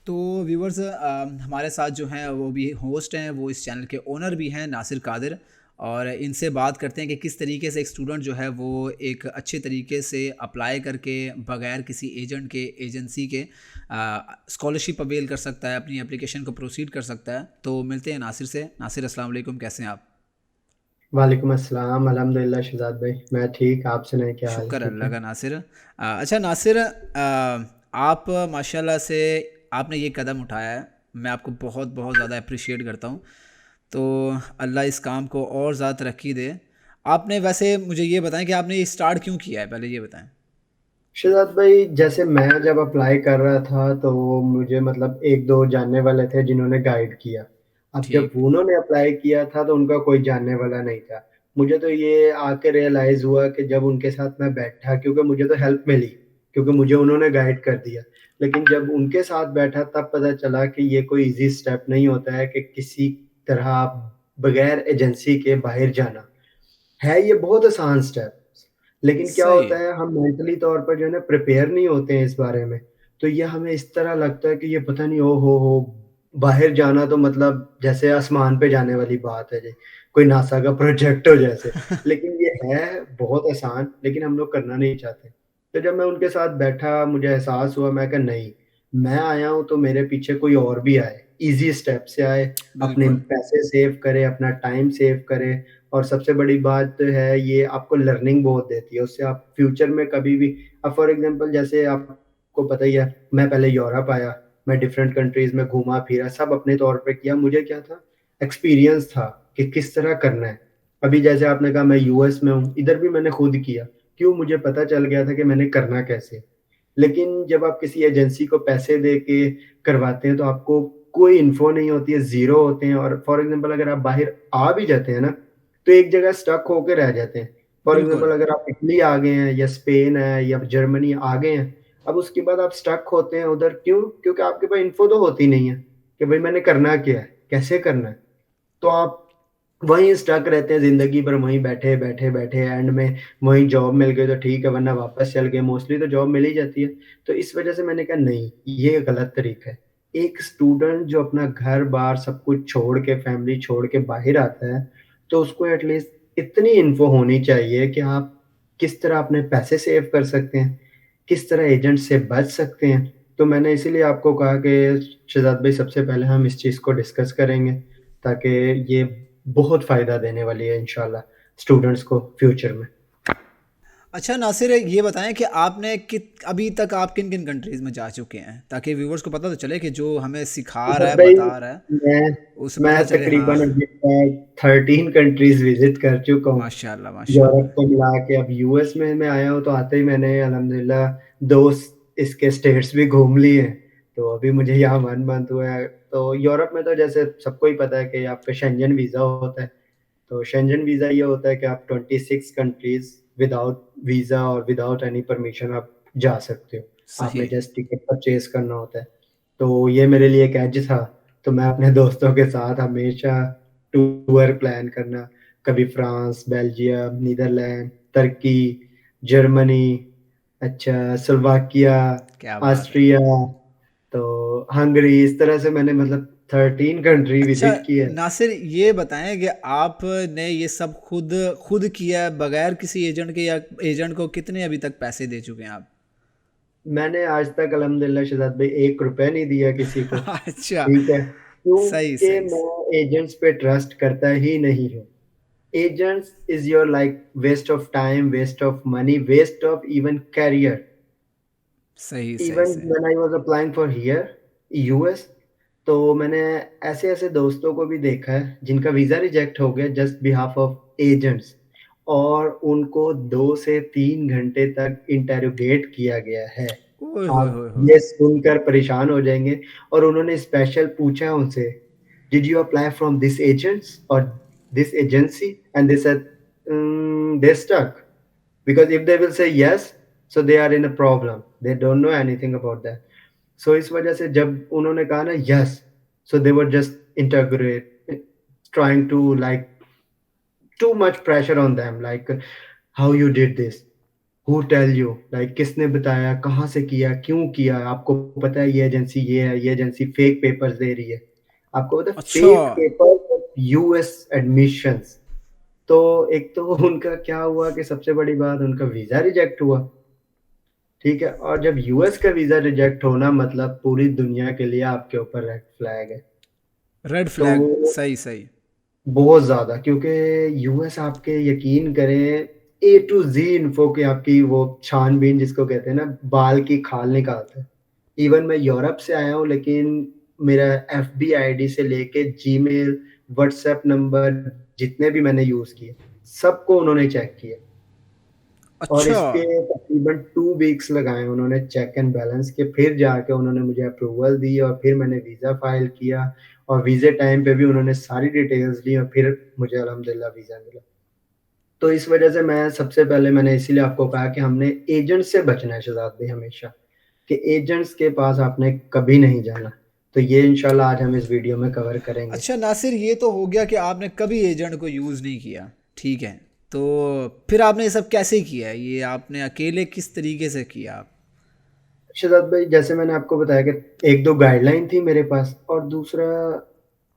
तो व्यूवर्स, हमारे साथ जो हैं वो भी होस्ट हैं, वो इस चैनल के ओनर भी हैं, नासिर कादिर। और इनसे बात करते हैं कि किस तरीके से एक स्टूडेंट जो है वो एक अच्छे तरीके से अप्लाई करके बगैर किसी एजेंट के, एजेंसी के स्कॉलरशिप अवेल कर सकता है, अपनी एप्लीकेशन को प्रोसीड कर सकता है। तो मिलते हैं नासिर से। नासिर, अस्सलाम वालेकुम, कैसे हैं आप? वालेकुम अस्सलाम। अल्हम्दुलिल्लाह शहजाद भाई, मैं ठीक। आप सुनाएं, क्या हाल है? शुक्र ठीक अल्लाह है। का नासिर। अच्छा नासिर, आप माशाल्लाह से आपने ये कदम उठाया है, मैं आपको बहुत बहुत ज़्यादा अप्रिशिएट करता हूँ। तो अल्लाह इस काम को और ज़्यादा तरक्की दे। आपने वैसे मुझे ये बताएं कि आपने ये स्टार्ट क्यों किया है, पहले ये बताएं। शहजाद भाई, जैसे मैं जब अप्लाई कर रहा था तो मुझे मतलब एक दो जानने वाले थे जिन्होंने गाइड किया। अब जब ठीक। उन्होंने अप्लाई किया था तो उनका कोई जानने वाला नहीं था। मुझे तो ये आके रियलाइज हुआ कि जब उनके साथ मैं बैठा, क्योंकि मुझे तो हेल्प मिली, क्योंकि मुझे उन्होंने गाइड कर दिया। लेकिन जब उनके साथ बैठा तब पता चला कि ये कोई इजी स्टेप नहीं होता है कि किसी तरह आप बगैर एजेंसी के बाहर जाना। है ये बहुत आसान स्टेप, लेकिन क्या सही होता है। है, हम मेंटली तौर पर जो है ना प्रिपेयर नहीं होते हैं इस बारे में। तो ये हमें इस तरह लगता है कि ये पता नहीं, ओ हो बाहर जाना तो मतलब जैसे आसमान पे जाने वाली बात है जी, कोई नासा का प्रोजेक्ट हो जैसे। लेकिन ये है बहुत आसान, लेकिन हम लोग करना नहीं चाहते। तो जब मैं उनके साथ बैठा मुझे एहसास हुआ, मैं कहा नहीं, मैं आया हूँ तो मेरे पीछे कोई और भी आए, इजी स्टेप से आए, अपने बिल्कुल। पैसे सेव करे, अपना टाइम सेव करे। और सबसे बड़ी बात है, ये आपको लर्निंग बहुत देती है, उससे आप फ्यूचर में कभी भी, अब फॉर एग्जांपल जैसे आपको पता ही है, मैं पहले यूरोप आया, मैं डिफरेंट कंट्रीज में घूमा फिरा, सब अपने तौर पे किया। मुझे क्या था, एक्सपीरियंस था कि किस तरह करना है। अभी जैसे आपने कहा मैं यूएस में हूँ, इधर भी मैंने खुद किया। क्यों? मुझे पता चल गया था कि मैंने करना कैसे। लेकिन जब आप किसी एजेंसी को पैसे दे के करवाते हैं तो आपको कोई इन्फो नहीं होती है, ज़ीरो होते हैं। और फॉर एग्जांपल अगर आप बाहर आ भी जाते हैं ना, तो एक जगह स्टक होके रह जाते हैं। फॉर एग्जांपल बिल्कुल। अगर आप इटली आ गए हैं या स्पेन है या जर्मनी आ गए हैं, अब उसके बाद आप स्टक होते हैं उधर। क्यों? क्योंकि आपके पास इन्फो तो होती नहीं है कि भाई मैंने करना क्या है, कैसे करना है। तो आप वहीं स्टक रहते हैं ज़िंदगी भर, वहीं बैठे एंड में वहीं जॉब मिल गई तो ठीक है, वरना वापस चल गए। मोस्टली तो जॉब मिल ही जाती है। तो इस वजह से मैंने कहा नहीं, ये गलत तरीका है। एक स्टूडेंट जो अपना घर-बार सब कुछ छोड़ के, फैमिली छोड़ के बाहर आता है, तो उसको एटलीस्ट इतनी इन्फो होनी चाहिए कि आप किस तरह अपने पैसे सेव कर सकते हैं, किस तरह एजेंट से बच सकते हैं। तो मैंने इसीलिए आपको कहा कि शहज़ाद भाई, सबसे पहले हम इस चीज़ को डिस्कस करेंगे, ताकि ये बहुत फ़ायदा देने वाली है इंशाल्लाह स्टूडेंट्स को फ्यूचर में। अच्छा नासिर, ये बताएं कि आपने कित अभी तक आप किन किन कंट्रीज़ में जा चुके हैं, ताकि व्यूवर्स को पता तो चले कि जो हमें सिखा रहा शहज़ाद है, भाई, बता रहा है, मैं उसे मैं पता चले। हाँ। तकरीबन अभी तक 13 कंट्रीज़ विज़िट कर चुका हूँ, माशाल्लाह यूरोप माशाल्लाह। को मिला के। अब यूएस में मैं आया हूँ तो आते ही मैंने अल्हम्दुलिल्लाह 2 इसके स्टेट्स भी घूम लिए हैं। तो अभी मुझे यहाँ मन बंद हुआ है। तो यूरोप में तो जैसे सबको ही पता है कि आपका शेंजन वीज़ा होता है। तो शेंजन वीज़ा ये होता है कि आप 26 कंट्रीज़ विदाउट वीज़ा और विदाउट एनी परमिशन आप जा सकते हो। सही। आपने जस्ट टिकट परचेज़ करना होता है। तो ये मेरे लिए एक एज था। तो मैं अपने दोस्तों के साथ हमेशा टूर प्लान करना, कभी फ्रांस, बेल्जियम, नीदरलैंड, तुर्की, जर्मनी, अच्छा स्लोवाकिया, क्या बात है। ऑस्ट्रिया, तो हंगरी, इस तरह से मैंने मतलब 13 कंट्री अच्छा विज़िट की है। नासिर, ये बताएं कि आपने ये सब खुद खुद किया है बगैर किसी एजेंट के, या एजेंट को कितने अभी तक पैसे दे चुके हैं आप? मैंने आज तक अल्हम्दुलिल्लाह शहज़ाद भाई 1 रुपए नहीं दिया किसी को, अच्छा। ठीक है? सही क्योंकि सही। मैं एजेंट्स पे ट्रस्ट करता ही नहीं हूँ। Agents is your like waste of time, waste of money, waste of even career. सही सही Even सही। when I was applying for here, US, तो मैंने ऐसे-ऐसे दोस्तों को भी देखा है जिनका वीज़ा रिजेक्ट हो गया जस्ट बिहाफ ऑफ एजेंट्स, और उनको 2 से 3 घंटे तक इंटेरोगेट किया गया है। ओए होए आप होए होए। ये सुनकर परेशान हो जाएँगे। और उन्होंने स्पेशल पूछा उनसे, "did you apply from this agents और this agency?" And they said, "They're stuck." Because if they will say yes, so they are in a problem. They don't know anything about that. So इस वजह से जब उन्होंने कहा ना yes, so they were just interrogate, trying to like too much pressure on them, like how you did this. Who tell you, like किसने बताया, कहाँ से किया, क्यों किया, आपको पता है ये एजेंसी ये है, ये एजेंसी फेक पेपर्स दे रही है, आपको पता है अच्छा। Fake paper US admissions. तो एक तो उनका क्या हुआ कि सबसे बड़ी बात उनका वीजा रिजेक्ट हुआ, ठीक है, और जब यूएस का वीजा रिजेक्ट होना मतलब पूरी दुनिया के लिए आपके ऊपर रेड फ्लैग है। रेड तो फ्लैग, सही सही। बहुत ज्यादा, क्योंकि यूएस आपके यकीन करें ए टू जी इन्फो की आपकी वो छानबीन जिसको कहते हैं ना, बाल की खाल निकालते हैं। इवन मैं यूरोप से आया हूँ लेकिन मेरा एफबी आईडी से लेके जीमेल, व्हाट्सएप नंबर जितने भी मैंने यूज किए सबको उन्होंने चेक किया, और अच्छा। इसके तकरीबन 2 वीक्स लगाए उन्होंने चेक एंड बैलेंस के, फिर जाके उन्होंने मुझे अप्रूवल दी और फिर मैंने वीज़ा फाइल किया, और वीज़े टाइम पे भी उन्होंने सारी डिटेल्स ली और फिर मुझे अल्हम्दुलिल्लाह वीज़ा मिला। तो इस वजह से मैं सबसे पहले मैंने इसीलिए आपको कहा कि हमने एजेंट से बचना है शहजाद भाई हमेशा, कि एजेंट्स के पास आपने कभी नहीं जाना। तो ये इंशाल्लाह आज हम इस वीडियो में कवर करेंगे। अच्छा नासिर, ये तो हो गया कि आपने कभी एजेंट को यूज़ नहीं किया, ठीक है। तो फिर आपने ये सब कैसे किया है? ये आपने अकेले किस तरीके से किया आप? शहजाद भाई जैसे मैंने आपको बताया कि एक दो गाइडलाइन थी मेरे पास, और दूसरा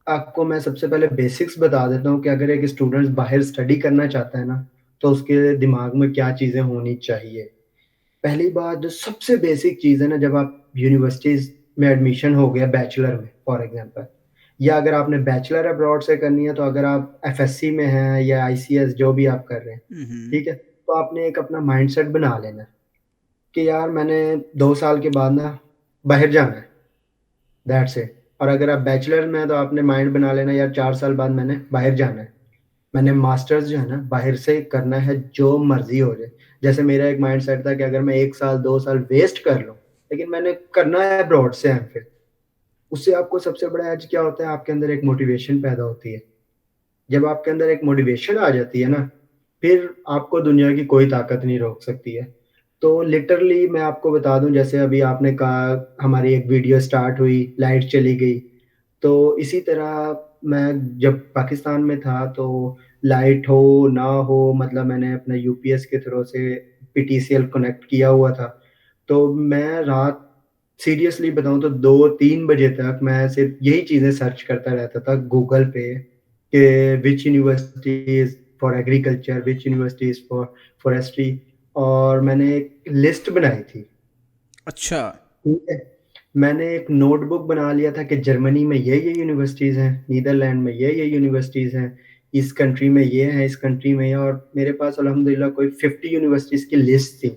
आपको मैं सबसे पहले बेसिक्स बता देता हूँ कि अगर एक स्टूडेंट बाहर स्टडी करना चाहता है ना, तो उसके दिमाग में क्या चीज़ें होनी चाहिए। पहली बात जो सबसे बेसिक चीज़ है ना, जब आप यूनिवर्सिटीज़ में एडमिशन हो गया बैचलर में फॉर एग्जांपल, या अगर आपने बैचलर अब्रॉड से करनी है, तो अगर आप एफएससी में हैं या आईसीएस जो भी आप कर रहे हैं, हम्म। ठीक है, तो आपने एक अपना माइंडसेट बना लेना है कि यार मैंने 2 साल के बाद ना बाहर जाना है, दैट्स इट। और अगर आप बैचलर में हैं तो आपने माइंड बना लेना यार 4 साल बाद मैंने बाहर जाना है। मैंने मास्टर्स जो है ना बाहर से करना है, जो मर्ज़ी हो जाए। जैसे मेरा एक माइंडसेट था कि अगर मैं 1 साल 2 साल वेस्ट कर लूँ, लेकिन मैंने करना है अब्रॉड से एमफिल। उससे आपको सबसे बड़ा एज क्या होता है, आपके अंदर एक मोटिवेशन पैदा होती है। जब आपके अंदर एक मोटिवेशन आ जाती है ना, फिर आपको दुनिया की कोई ताकत नहीं रोक सकती है। तो लिटरली मैं आपको बता दूँ, जैसे अभी आपने कहा हमारी एक वीडियो स्टार्ट हुई, लाइट चली गई, तो इसी तरह मैं जब पाकिस्तान में था तो लाइट हो, ना हो, मतलब मैंने अपना यूपीएस के थ्रू से पीटीसीएल कनेक्ट किया हुआ था। तो मैं रात सीरियसली बताऊँ तो 2-3 बजे तक मैं सिर्फ़ यही चीज़ें सर्च करता रहता था गूगल पे कि which universities for agriculture, which universities for forestry, और मैंने एक लिस्ट बनाई थी। अच्छा। ठीक है। मैंने एक नोटबुक बना लिया था कि जर्मनी में ये यूनिवर्सिटीज़ हैं, नीदरलैंड में ये यूनिवर्सिटीज़ हैं, इस कंट्री में ये हैं, इस कंट्री में ये, और मेरे पास अल्हम्दुलिल्लाह कोई 50 यूनिवर्सिटीज़ की लिस्ट थी,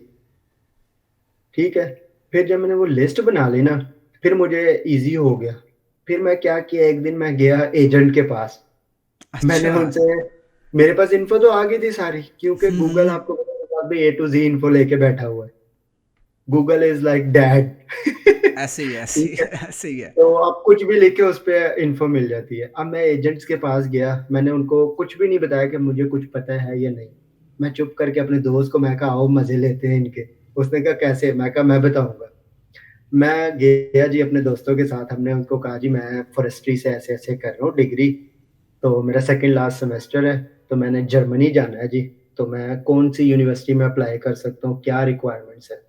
ठीक है। फिर जब मैंने वो लिस्ट बना ली ना, फिर मुझे ईज़ी हो गया। फिर मैं क्या किया, एक दिन मैं गया एजेंट के पास, मैंने अच्छा। उनसे, मेरे पास इन्फो तो आ गई थी सारी, क्योंकि गूगल हम्म। आपको पता है अभी ए टू ज़ी इन्फो लेके बैठा हुआ है। Google is like dad. ऐसे ही ऐसे ठीक ही है। ऐसे ही है। तो आप कुछ भी लिखे उस पे इन्फो मिल जाती है। अब मैं एजेंट्स के पास गया, मैंने उनको कुछ भी नहीं बताया कि मुझे कुछ पता है या नहीं। मैं चुप करके अपने दोस्त को मैं कहा आओ मज़े लेते हैं इनके। उसने कहा कैसे? मैं कहा मैं बताऊँगा। मैं गया जी अपने दोस्तों के साथ, हमने उनको कहा जी मैं फॉरेस्ट्री से ऐसे-ऐसे कर रहा हूँ डिग्री, तो मेरा सेकंड लास्ट सेमेस्टर है, तो मैंने जर्मनी जाना है जी, तो मैं कौन-सी यूनिवर्सिटी में अप्लाई कर सकता हूँ, क्या रिक्वायरमेंट्स है?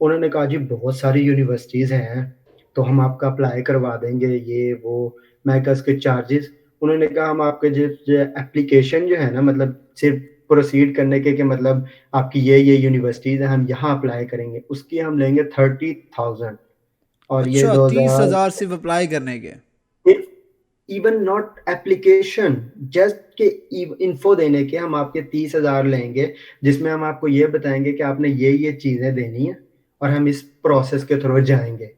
उन्होंने कहा जी बहुत सारी यूनिवर्सिटीज़ हैं, तो हम आपका अप्लाई करवा देंगे ये वो। मैं कहा इसके चार्जेज़? उन्होंने कहा हम आपके जो एप्लीकेशन जो है ना, मतलब सिर्फ़ प्रोसीड करने के मतलब आपकी ये यूनिवर्सिटीज़ हैं, हम यहाँ अप्लाई करेंगे, उसकी हम लेंगे 30,000, और ये अच्छा, 2000 30,000 सिर्फ अप्लाई करने के? सिर्फ, इवन नॉट एप्लीकेशन, जस्ट के इन्फो देने के हम आपके 30,000 लेंगे, जिसमें हम आपको ये बताएँगे कि आपने ये चीज़ें देनी है और हम इस प्रोसेस के थ्रू जाएँगे।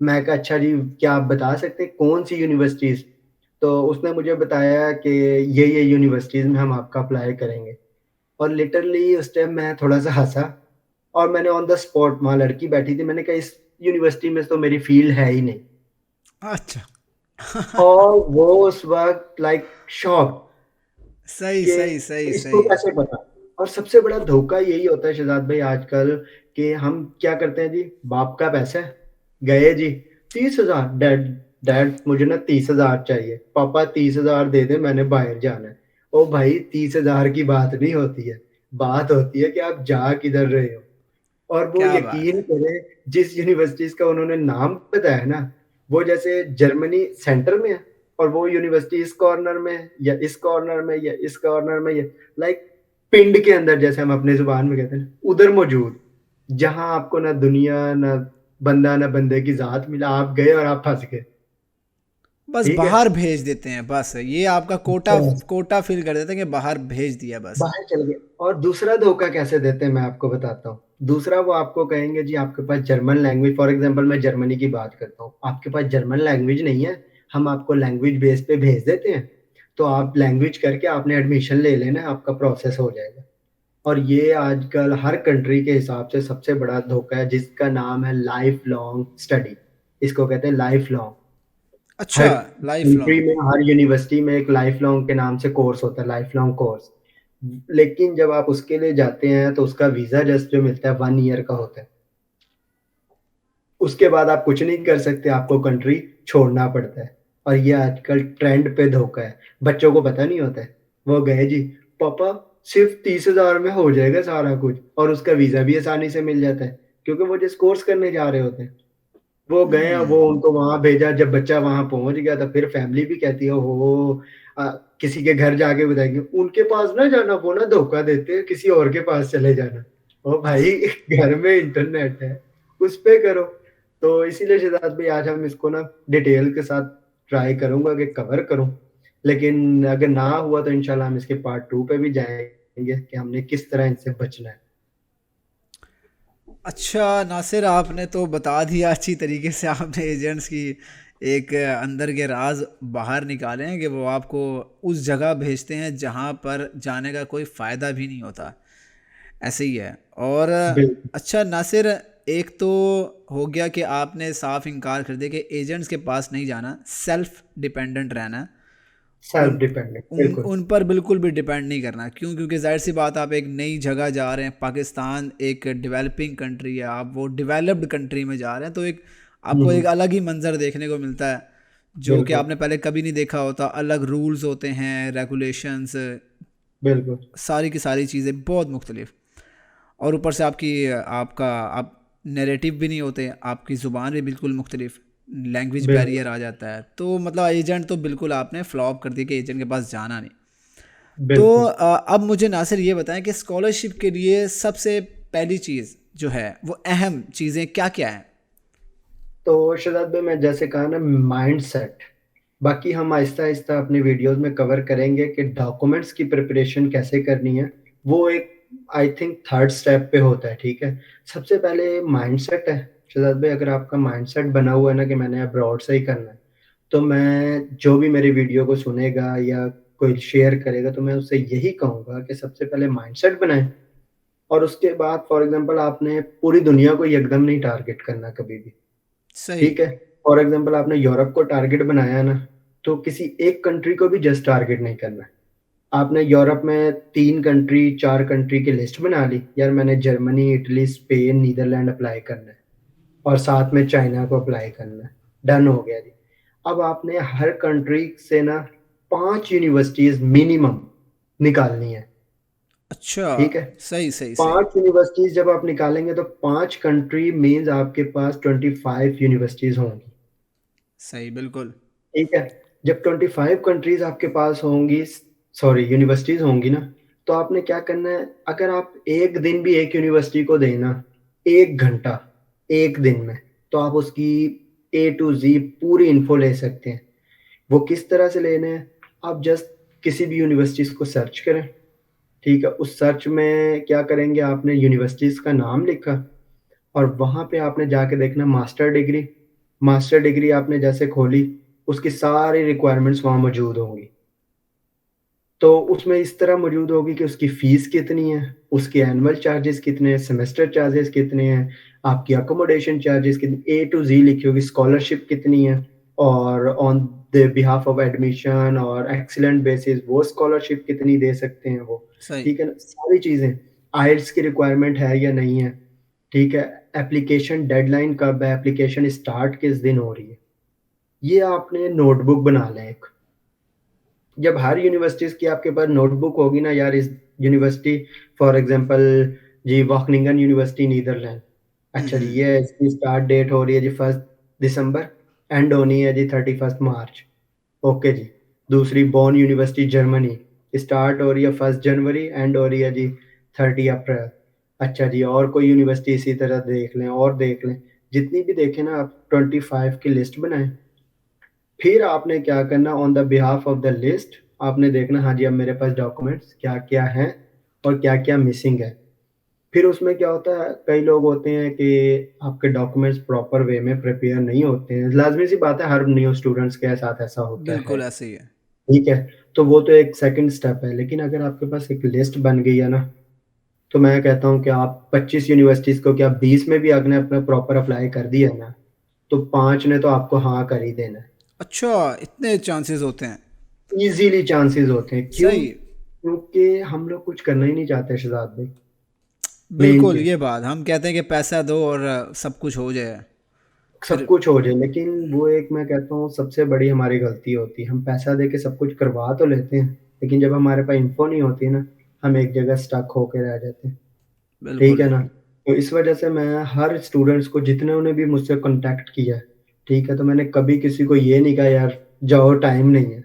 मैं कहा अच्छा जी, क्या आप बता सकते हैं कौन-सी यूनिवर्सिटीज़? तो उसने मुझे बताया कि ये यूनिवर्सिटीज़ में हम आपका अप्लाई करेंगे, और लिटरली उस टाइम मैं थोड़ा-सा हँसा, और मैंने ऑन द स्पॉट, वहाँ लड़की बैठी थी, मैंने कहा इस यूनिवर्सिटी में तो मेरी फ़ील्ड है ही नहीं। अच्छा। और वो उस वक़्त लाइक शॉक्ड सही कि सही सही इसको सही। कैसे पता? और सबसे बड़ा धोखा यही होता है शहज़ाद भाई आजकल, कि हम क्या करते हैं जी, बाप का पैसा है, गए जी 30,000, डैड डैड मुझे ना 30,000 चाहिए, पापा 30,000 दे दें मैंने बाहर जाना है। ओ भाई 30,000 की बात नहीं होती है, बात होती है कि आप जा किधर रहे हो। और वो क्या बात यकीन है। करें, जिस यूनिवर्सिटीज़ का उन्होंने नाम बताया ना, वो जैसे जर्मनी सेंटर में है और वो यूनिवर्सिटी इस कॉर्नर में है या इस कॉर्नर में या इस कॉर्नर में, ये लाइक पिंड के अंदर, जैसे हम अपनी ज़ुबान में कहते हैं, उधर मौजूद। जहाँ आपको ना दुनिया, ना बंदा, ना बंदे की ज़ात मिला, आप गए और आप फँस गए। बस ठीक है? बाहर भेज देते हैं, बस ये आपका कोटा बस। कोटा फिल कर देते हैं कि बाहर भेज दिया बस। बाहर चल गए। और दूसरा धोखा कैसे देते हैं मैं आपको बताता हूँ। दूसरा, वो आपको कहेंगे जी आपके पास जर्मन लैंग्वेज, फॉर एग्जांपल मैं जर्मनी की बात करता हूँ, आपके पास जर्मन लैंग्वेज नहीं है, हम आपको लैंग्वेज बेस पे भेज देते हैं, तो आप लैंग्वेज करके आपने एडमिशन ले लेना है, आपका प्रोसेस हो जाएगा। और ये आजकल हर कंट्री के हिसाब से सबसे बड़ा धोखा है, जिसका नाम है लाइफ लॉन्ग स्टडी। इसको कहते हैं लाइफ लॉन्ग। अच्छा, हर लाइफ कंट्री लॉन्ग। में, हर यूनिवर्सिटी में एक लाइफ लॉन्ग के नाम से कोर्स होता है, लाइफ लॉन्ग कोर्स। लेकिन जब आप उसके लिए जाते हैं तो उसका वीजा जस्ट जो मिलता है 1 ईयर का होता है। उसके बाद आप कुछ नहीं कर सकते, आपको कंट्री छोड़ना पड़ता है। और ये आजकल ट्रेंड पे धोखा है, बच्चों को पता नहीं होता है। वो गए जी, पापा सिर्फ 30,000 में हो जाएगा सारा कुछ, और उसका वीजा भी आसानी से मिल जाता है, क्योंकि वो जिस कोर्स करने जा रहे होते हैं। वो गए, वो हम्म। उनको वहां भेजा, जब बच्चा वहां पहुंच गया तो फिर फैमिली भी कहती है हो, किसी के घर जाके बताएंगे उनके पास ना जाना, वो ना धोखा देते हैं, किसी और के पास चले जाना। ओ भाई, घर में इंटरनेट है, उस पे करो। तो इसीलिए शिदात भाई, आज हम इसको ना डिटेल के साथ ट्राई करूंगा कि कवर करूं। लेकिन अगर ना हुआ तो इंशाल्लाह हम इसके पार्ट 2 पे भी जाएंगे कि हमने किस तरह इनसे बचना है। अच्छा नासिर, आपने तो बता दिया अच्छी तरीके से, आपने एजेंट्स की एक अंदर के राज बाहर निकाले हैं कि वो आपको उस जगह भेजते हैं जहाँ पर जाने का कोई फ़ायदा भी नहीं होता। ऐसे ही है। और बिल्कुल। अच्छा नासिर, एक तो हो गया कि आपने साफ इनकार कर दिया कि एजेंट्स के पास नहीं जाना, सेल्फ डिपेंडेंट रहना है। सेल्फ उन डिपेंडेंट, उन बिल्कुल। उन पर बिल्कुल भी डिपेंड नहीं करना। क्यों? क्योंकि जाहिर सी बात, आप एक नई जगह जा रहे हैं, पाकिस्तान एक डेवलपिंग कंट्री है, आप वो डेवलप्ड कंट्री में जा रहे हैं, तो एक आपको एक हम्म। अलग ही मंजर देखने को मिलता है जो कि बिल्कुल। आपने पहले कभी नहीं देखा होता। अलग रूल्स होते हैं, रेगुलेशंस, बिल्कुल। सारी की सारी चीज़ें बहुत मुख्तलिफ। और ऊपर से आपकी आपका आप नैरेटिव भी नहीं होते, आपकी ज़ुबान भी बिल्कुल मुख्तलिफ, लैंग्वेज बिल्कुल। बैरियर आ जाता है। तो मतलब एजेंट तो बिल्कुल आपने फ्लॉप कर दिया कि एजेंट के पास जाना नहीं। तो बिल्कुल। अब मुझे नासिर ये बताएं कि स्कॉलरशिप के लिए सबसे पहली चीज़ जो है वो अहम चीज़ें क्या क्या हैं? तो शहजाद भाई, मैं जैसे कहा ना, माइंड सेट। बाकी हम आहिस्ता आहिस्ता अपनी वीडियोस में कवर करेंगे कि डॉक्यूमेंट्स की प्रिपरेशन कैसे करनी है। वो एक, आई थिंक, थर्ड स्टेप पे होता है। ठीक है? सबसे पहले माइंड सेट है शहजाद भाई। अगर आपका माइंड सेट बना हुआ है ना कि मैंने अब्रॉड से ही करना है, तो मैं जो भी मेरी वीडियो को सुनेगा या कोई शेयर करेगा, तो मैं उससे यही कहूंगा कि सबसे पहले माइंड सेट बनाए। और उसके बाद फॉर एग्जांपल आपने पूरी दुनिया को एकदम नहीं टारगेट करना कभी भी। सही। ठीक है? फॉर एग्जांपल आपने यूरोप को टारगेट बनाया ना, तो किसी एक कंट्री को भी जस्ट टारगेट नहीं करना है। आपने यूरोप में 3 कंट्री 4 कंट्री की लिस्ट बना ली, यार मैंने Germany, Italy, Spain, Netherland apply करना है, और साथ में चाइना को अप्लाई करना है। डन हो गया जी। अब आपने हर कंट्री से ना 5 यूनिवर्सिटीज मिनिमम निकालनी है। अच्छा। ठीक है? सही सही सही। 5 यूनिवर्सिटीज जब आप निकालेंगे तो 5 कंट्री मीन्स आपके पास 25 यूनिवर्सिटीज होंगी। सही बिल्कुल। ठीक है? जब 25 कंट्रीज आपके पास होंगी, सॉरी यूनिवर्सिटीज होंगी ना, तो आपने क्या करना है, अगर आप एक दिन भी एक यूनिवर्सिटी को देना, 1 घंटा एक दिन में, तो आप उसकी A to Z पूरी इन्फो ले सकते हैं। वो किस तरह से लेने हैं? आप जस्ट किसी भी यूनिवर्सिटीज को सर्च करें। ठीक है? उस सर्च में क्या करेंगे, आपने यूनिवर्सिटीज का नाम लिखा, और वहां पे आपने जाके देखना मास्टर डिग्री। मास्टर डिग्री आपने जैसे खोली, उसकी सारी रिक्वायरमेंट्स वहां मौजूद होंगी। तो उसमें इस तरह मौजूद होगी कि उसकी फीस कितनी है, उसके एनुअल चार्जेस कितने हैं, सेमेस्टर चार्जेस कितने हैं, आपकी अकोमोडेशन चार्जेस कितनी, A to Z लिखी होगी, स्कॉलरशिप कितनी है, और on the behalf of admission और एक्सीलेंट बेसिस वो स्कॉलरशिप कितनी दे सकते हैं वो। सही। ठीक है ना? सारी चीज़ें, आइल्स की रिक्वायरमेंट है या नहीं है। ठीक है? एप्लीकेशन डेडलाइन कब है, एप्लीकेशन स्टार्ट किस दिन हो रही है, ये आपने नोटबुक बना लें एक। जब हर यूनिवर्सिटीज की आपके पास नोटबुक होगी ना, यार इस यूनिवर्सिटी, फॉर एग्जांपल जी, वॉकनिंगन यूनिवर्सिटी नीदरलैंड। अच्छा जी, हम्म। ये इसकी स्टार्ट डेट हो रही है जी 1 दिसंबर, एंड होनी है जी 31 मार्च। ओके जी। दूसरी बॉन यूनिवर्सिटी जर्मनी, स्टार्ट हो रही है 1 जनवरी, एंड हो रही है जी 30 अप्रैल। अच्छा जी, और कोई यूनिवर्सिटी इसी तरह देख लें और देख लें। जितनी भी देखें ना आप 25 की लिस्ट बनाएँ। फिर आपने क्या करना, on the behalf of the list आपने देखना, हाँ जी, अब मेरे पास डॉक्यूमेंट्स क्या-क्या हैं और क्या-क्या मिसिंग है। फिर उसमें क्या होता है, कई लोग होते हैं कि आपके डॉक्यूमेंट्स प्रॉपर वे में प्रिपेयर नहीं होते हैं। लाज़मी सी बात है, हर न्यू स्टूडेंट्स के साथ ऐसा होता है। बिल्कुल ऐसे ही है। ठीक है? तो वो तो एक सेकंड स्टेप है, लेकिन अगर आपके पास एक लिस्ट बन गई है ना, तो मैं कहता हूँ कि आप 25 यूनिवर्सिटीज़ को क्या 20 में भी आपने अपना प्रॉपर अप्लाई कर दिया है ना, तो 5 ने तो आपको हाँ कर ही देना है। अच्छा, इतने चांसेस होते हैं। ईज़िली चांसेस होते हैं। क्यों? सही। क्योंकि हम लोग कुछ करना ही नहीं चाहते शहज़ाद भाई, मेन बिल्कुल, चीज़। ये बात हम कहते हैं कि पैसा दो और सब कुछ हो जाए। सब फिर कुछ हो जाए, लेकिन वो एक मैं कहता हूँ सबसे बड़ी हमारी गलती होती है। हम पैसा दे के सब कुछ करवा तो लेते हैं, लेकिन जब हमारे पास इन्फो नहीं होती ना, हम एक जगह स्टक होके रह जाते हैं। ठीक बिल्कुल। है ना? तो इस वजह से मैं हर स्टूडेंट्स को, जितने ने भी मुझसे कॉन्टैक्ट किया है, ठीक है? तो मैंने कभी किसी को ये नहीं कहा यार जाओ टाइम नहीं है।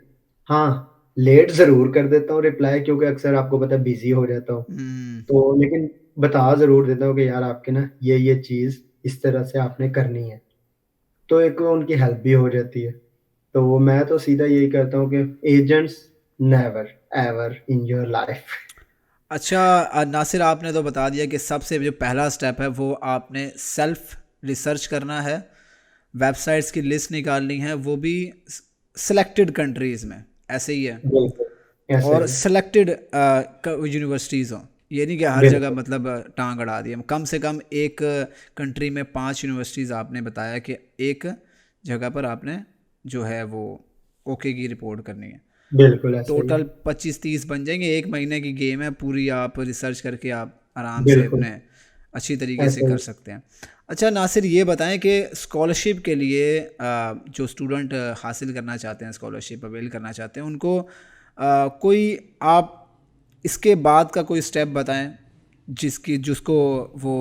हाँ, लेट ज़रूर कर देता हूँ रिप्लाई, क्योंकि अक्सर आपको पता है बिज़ी हो जाता हूँ। हम्म। तो लेकिन बता ज़रूर देता हूँ कि यार आपके ना ये चीज़ इस तरह से आपने करनी है। तो एक वो उनकी हेल्प भी हो जाती है। तो मैं तो सीधा यही कहता हूँ कि agents never ever in your life. अच्छा, नासिर आपने तो बता दिया कि सबसे जो पहला स्टेप है वो आपने सेल्फ रिसर्च करना है, वेबसाइट्स की लिस्ट निकालनी है, वो भी सिलेक्टेड कंट्रीज़ में, ऐसे ही है। बिल्कुल, ऐसा और ही है। सिलेक्टेड यूनिवर्सिटीज़ हों, ये नहीं कि हर जगह बिल्कुल, मतलब टांग अड़ा दी। कम से कम एक कंट्री में 5 यूनिवर्सिटीज़ आपने बताया कि एक जगह पर आपने जो है वो ओके की रिपोर्ट करनी है। बिल्कुल ऐसा ही टोटल है। 25-30 बन जाएंगे, एक महीने की गेम है पूरी, आप रिसर्च करके आप आराम से बिल्कुल, अपने अच्छी तरीके से ऐसा ही। कर सकते हैं। अच्छा नासिर, ये बताएं कि स्कॉलरशिप के लिए जो स्टूडेंट हासिल करना चाहते हैं, स्कॉलरशिप अवेल करना चाहते हैं, उनको कोई आप इसके बाद का कोई स्टेप बताएं जिसको वो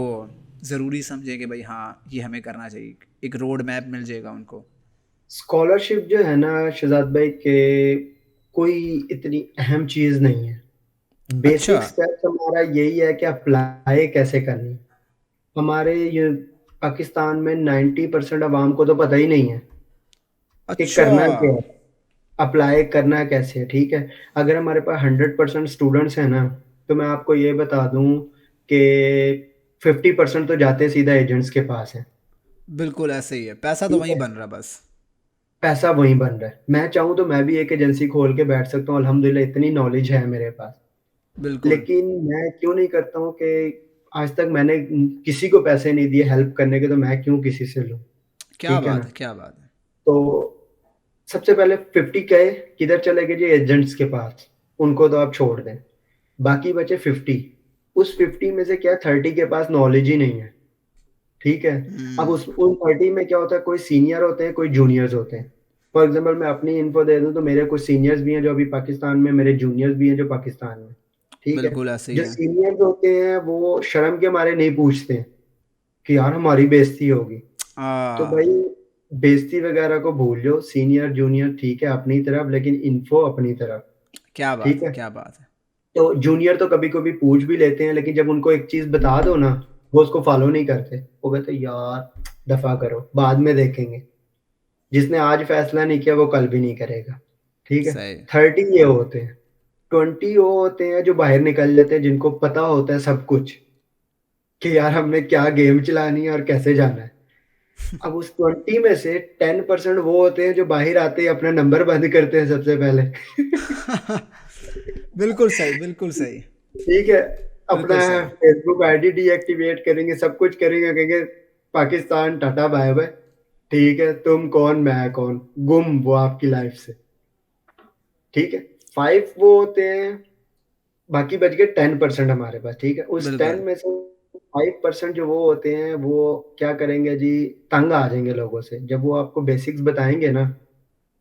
ज़रूरी समझें कि भाई हाँ ये हमें करना चाहिए, एक रोड मैप मिल जाएगा उनको। स्कॉलरशिप जो है ना शहज़ाद भाई, के कोई इतनी अहम चीज़ नहीं है। अच्छा। बेसिक स्टेप्स हमारा यही है कि अप्लाई कैसे करनी है। हमारे ये पाकिस्तान में 90% अवाम को तो पता ही नहीं है कि अच्छा। करना क्या है, अप्लाई करना कैसे है, ठीक है? अगर हमारे पास 100% स्टूडेंट्स हैं ना, तो मैं आपको ये बता दूँ कि 50% तो जाते सीधा एजेंट्स के पास हैं, बिल्कुल ऐसे ही है, पैसा तो ठीक वहीं है? बन रहा बस। पैसा वहीं बन रहा है। मैं चाहूँ तो मैं भी एक एजेंसी खोल के बैठ सकता हूँ, अल्हम्दुलिल्लाह इतनी नॉलेज है मेरे पास। बिल्कुल। लेकिन मैं क्यों नहीं करता हूँ कि आज तक मैंने किसी को पैसे नहीं दिए हेल्प करने के, तो मैं क्यों किसी से लूँ, क्या ठीक है बात ना? है, क्या बात है। तो सबसे पहले 50 के किधर चले गए जी, एजेंट्स के पास, उनको तो आप छोड़ दें। बाकी बचे 50, उस 50 में से क्या 30 के पास नॉलेज ही नहीं है, ठीक है? अब हम्म। उस उन 30 में क्या होता है, कोई सीनियर होते हैं, कोई जूनियर्स होते हैं। फॉर एग्ज़ाम्पल मैं अपनी इन्फो दे दूँ, तो मेरे कुछ सीनियर्स भी हैं जो अभी पाकिस्तान में, मेरे जूनियर्स भी हैं जो पाकिस्तान में, ठीक है? बिल्कुल ऐसे ही जो है। सीनियर्स होते हैं वो शर्म के मारे नहीं पूछते हैं कि यार हमारी बेइज़्ती होगी। तो आ, भाई बेइज़्ती वगैरह को भूल जाओ, सीनियर जूनियर ठीक है अपनी तरफ, लेकिन इन्फो अपनी तरफ, क्या ठीक बात है, है? क्या बात है। तो जूनियर तो कभी-कभी पूछ भी लेते हैं, लेकिन जब उनको एक चीज़ बता दो ना, वो उसको फ़ॉलो नहीं करते। वो कहते हैं यार दफ़ा करो, बाद में देखेंगे। जिसने आज फैसला नहीं किया वो कल भी नहीं करेगा, ठीक है? सही। 30 ये होते हैं, 20 वो होते हैं जो बाहर निकल जाते हैं, जिनको पता होता है सब कुछ कि यार हमने क्या गेम चलानी है और कैसे जाना है। अब उस 20 में से 10% वो होते हैं जो बाहर आते ही अपना नंबर बंद करते हैं सबसे पहले। बिल्कुल सही, बिल्कुल सही। ठीक है, अपना बिल्कुल सही। फेसबुक आईडी डीएक्टिवेट करेंगे, सब कुछ करेंगे, कहेंगे पाकिस्तान टाटा बाय बाय, ठीक है? तुम कौन, मैं कौन, गुम वो आपकी लाइफ से, ठीक है? 5 वो होते हैं, बाकी बच गए 10% हमारे पास, ठीक है? उस 10 बिल्कुल। में से 5% जो वो होते हैं, वो क्या करेंगे जी, तंग आ जाएँगे लोगों से। जब वो आपको बेसिक्स बताएँगे ना